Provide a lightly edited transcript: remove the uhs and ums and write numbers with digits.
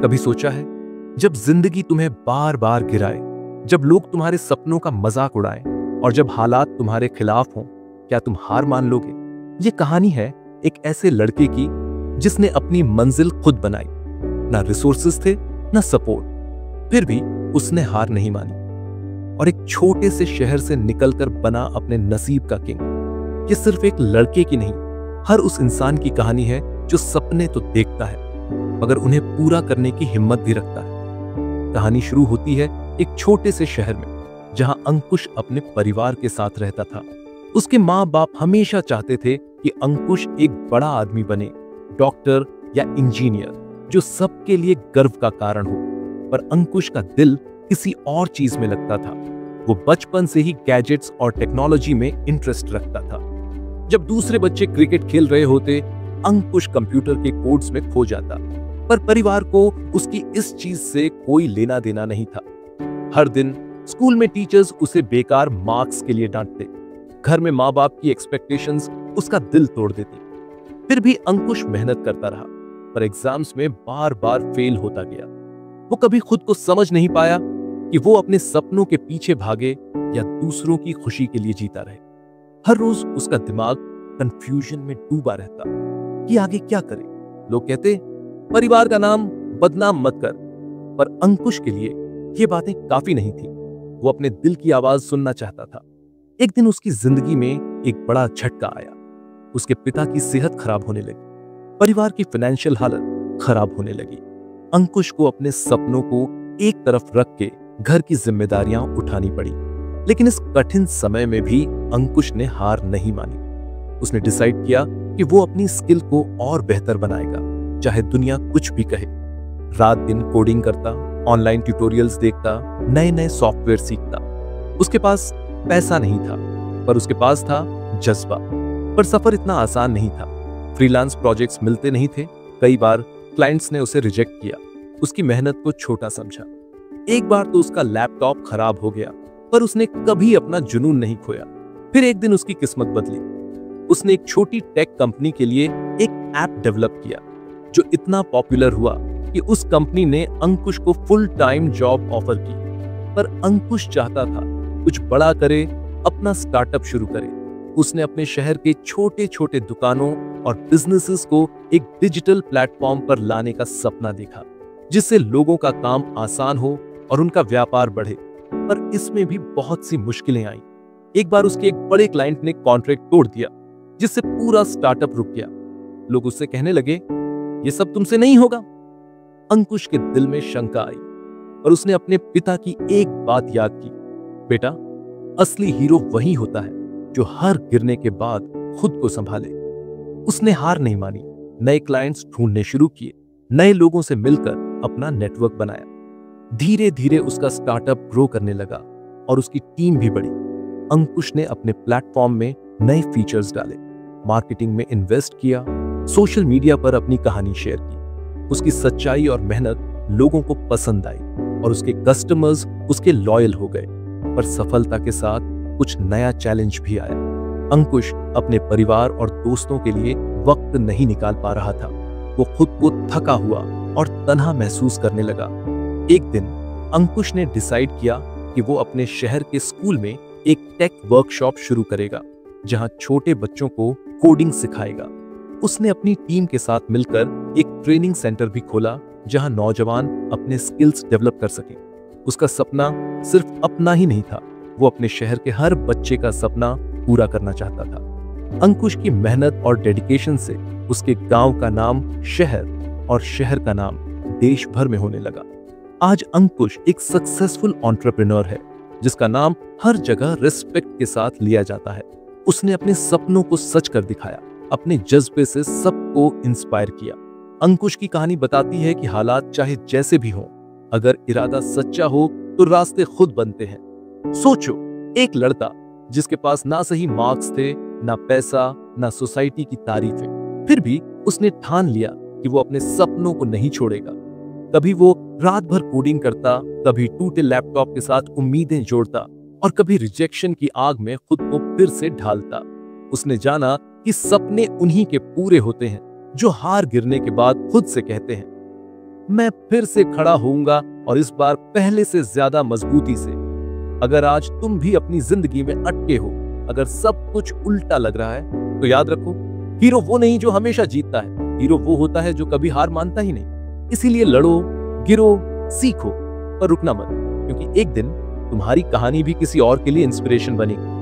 कभी सोचा है, जब जिंदगी तुम्हें बार बार गिराए, जब लोग तुम्हारे सपनों का मजाक उड़ाएं और जब हालात तुम्हारे खिलाफ हों, क्या तुम हार मान लोगे? ये कहानी है एक ऐसे लड़के की जिसने अपनी मंजिल खुद बनाई। ना रिसोर्सेस थे, ना सपोर्ट, फिर भी उसने हार नहीं मानी और एक छोटे से शहर से निकलकर बना अपने नसीब का किंग। ये सिर्फ एक लड़के की नहीं, हर उस इंसान की कहानी है जो सपने तो देखता है मगर उन्हें पूरा करने की हिम्मत भी रखता है। कहानी शुरू होती है एक छोटे से शहर में, जहां अंकुश अपने परिवार के साथ रहता था। उसके माँ बाप हमेशा चाहते थे कि अंकुश एक बड़ा आदमी बने, डॉक्टर या इंजीनियर, जो सबके लिए गर्व का कारण हो। पर अंकुश का दिल किसी और चीज में लगता था। वो बचपन से ही गैजेट्स और टेक्नोलॉजी में इंटरेस्ट रखता था। जब दूसरे बच्चे क्रिकेट खेल रहे होते, अंकुश कंप्यूटर के कोड्स में खो जाता। पर परिवार को उसकी इस चीज से कोई लेना देना नहीं था। हर दिन स्कूल में टीचर्स उसे बेकार मार्क्स के लिए डांटते, घर में माँ बाप की एक्सपेक्टेशंस उसका दिल तोड़ देती। फिर भी अंकुश मेहनत करता रहा, पर एग्जाम्स में बार बार फेल होता गया। वो कभी खुद को समझ नहीं पाया कि वो अपने सपनों के पीछे भागे या दूसरों की खुशी के लिए जीता रहे। हर रोज उसका दिमाग कंफ्यूजन में डूबा रहता कि आगे क्या करे। लोग कहते, परिवार का नाम बदनाम मत कर, पर अंकुश के लिए ये बातें काफी नहीं थी। वो अपने दिल की आवाज सुनना चाहता था। एक दिन उसकी जिंदगी में एक बड़ा झटका आया। उसके पिता की सेहत खराब होने लगी, परिवार की फाइनेंशियल हालत खराब होने लगी। अंकुश को अपने सपनों को एक तरफ रख के घर की जिम्मेदारियां उठानी पड़ी। लेकिन इस कठिन समय में भी अंकुश ने हार नहीं मानी। उसने डिसाइड किया कि वो अपनी स्किल को और बेहतर बनाएगा, चाहे दुनिया कुछ भी कहे। रात दिन कोडिंग करता, ऑनलाइन ट्यूटोरियल्स देखता, नए नए सॉफ्टवेयर सीखता। उसके पास पैसा नहीं था, पर उसके पास था जज्बा। पर सफर इतना आसान नहीं था। फ्रीलांस प्रोजेक्ट्स मिलते नहीं थे। कई बार क्लाइंट्स ने उसे रिजेक्ट किया, उसकी मेहनत को छोटा समझा। एक बार तो उसका लैपटॉप खराब हो गया, पर उसने कभी अपना जुनून नहीं खोया। फिर एक दिन उसकी किस्मत बदली। उसने एक छोटी टेक कंपनी के लिए एक ऐप डेवलप किया, जो इतना पॉपुलर हुआ कि उस कंपनी ने अंकुश को फुल टाइम जॉब ऑफर की। पर अंकुश चाहता था कुछ बड़ा करे, अपना स्टार्टअप शुरू करे। उसने अपने शहर के छोटे छोटे दुकानों और बिजनेसेस को एक डिजिटल प्लेटफॉर्म पर लाने का सपना देखा, जिससे लोगों का काम आसान हो और उनका व्यापार बढ़े। पर इसमें भी बहुत सी मुश्किलें आईं। एक बार उसके एक बड़े क्लाइंट ने कॉन्ट्रैक्ट तोड़ दिया, जिससे पूरा स्टार्टअप रुक गया। लोग उससे कहने लगे, ये सब तुमसे नहीं होगा। अंकुश के दिल में शंका आई और उसने अपने पिता की एक बात याद की, बेटा, असली हीरो वही होता है जो हर गिरने के बाद खुद को संभाले। उसने हार नहीं मानी, नए क्लाइंट्स ढूंढने शुरू किए, नए लोगों से मिलकर अपना नेटवर्क बनाया। धीरे धीरे उसका स्टार्टअप ग्रो करने लगा और उसकी टीम भी बढ़ी। अंकुश ने अपने प्लेटफॉर्म में नए फीचर्स डाले, मार्केटिंग में इन्वेस्ट किया, सोशल मीडिया पर अपनी कहानी शेयर की। उसकी सच्चाई और मेहनत लोगों को पसंद आई और उसके कस्टमर्स उसके लॉयल हो गए। पर सफलता के साथ कुछ नया चैलेंज भी आया। अंकुश अपने परिवार और दोस्तों के लिए वक्त नहीं निकाल पा रहा था। वो खुद को थका हुआ और तन्हा महसूस करने लगा। एक दिन अंकुश ने डिसाइड किया कि वो अपने शहर के स्कूल में एक टेक वर्कशॉप शुरू करेगा, जहां छोटे बच्चों को कोडिंग सिखाएगा। उसने अपनी टीम के साथ मिलकर एक ट्रेनिंग सेंटर भी खोला, जहां नौजवान अपने स्किल्स डेवलप कर सकें। उसका सपना सिर्फ अपना ही नहीं था, वो अपने शहर के हर बच्चे का सपना पूरा करना चाहता था। अंकुश की मेहनत और डेडिकेशन से उसके गांव का नाम शहर और शहर का नाम देश भर में होने लगा। आज अंकुश एक सक्सेसफुल एंटरप्रेन्योर है, जिसका नाम हर जगह रिस्पेक्ट के साथ लिया जाता है। उसने अपने सपनों को सच कर दिखाया, अपने जज्बे से सबको इंस्पायर किया। अंकुश की कहानी बताती है कि हालात चाहे जैसे भी हों, अगर इरादा सच्चा हो तो रास्ते खुद बनते हैं। सोचो, एक लड़का जिसके पास ना सही मार्क्स थे, ना पैसा, ना सोसाइटी की तारीफें, फिर भी उसने ठान लिया कि वो अपने सपनों को नहीं छोड़ेगा। कभी वो रात भर कोडिंग करता, कभी टूटे लैपटॉप के साथ उम्मीदें जोड़ता और कभी रिजेक्शन की आग में खुद को फिर से ढालता। उसने जाना कि सपने उन्हीं के पूरे होते हैं जो हार गिरने के बाद खुद से कहते हैं, मैं फिर से खड़ा होऊंगा और इस बार पहले से ज्यादा मजबूती से। अगर आज तुम भी अपनी जिंदगी में अटके हो, अगर सब कुछ उल्टा लग रहा है, तो याद रखो, हीरो वो नहीं जो हमेशा जीतता है, हीरो वो होता है जो कभी हार मानता ही नहीं। इसीलिए लड़ो, गिरो, सीखो, पर रुकना मत, क्योंकि एक दिन तुम्हारी कहानी भी किसी और के लिए इंस्पिरेशन बनेगी।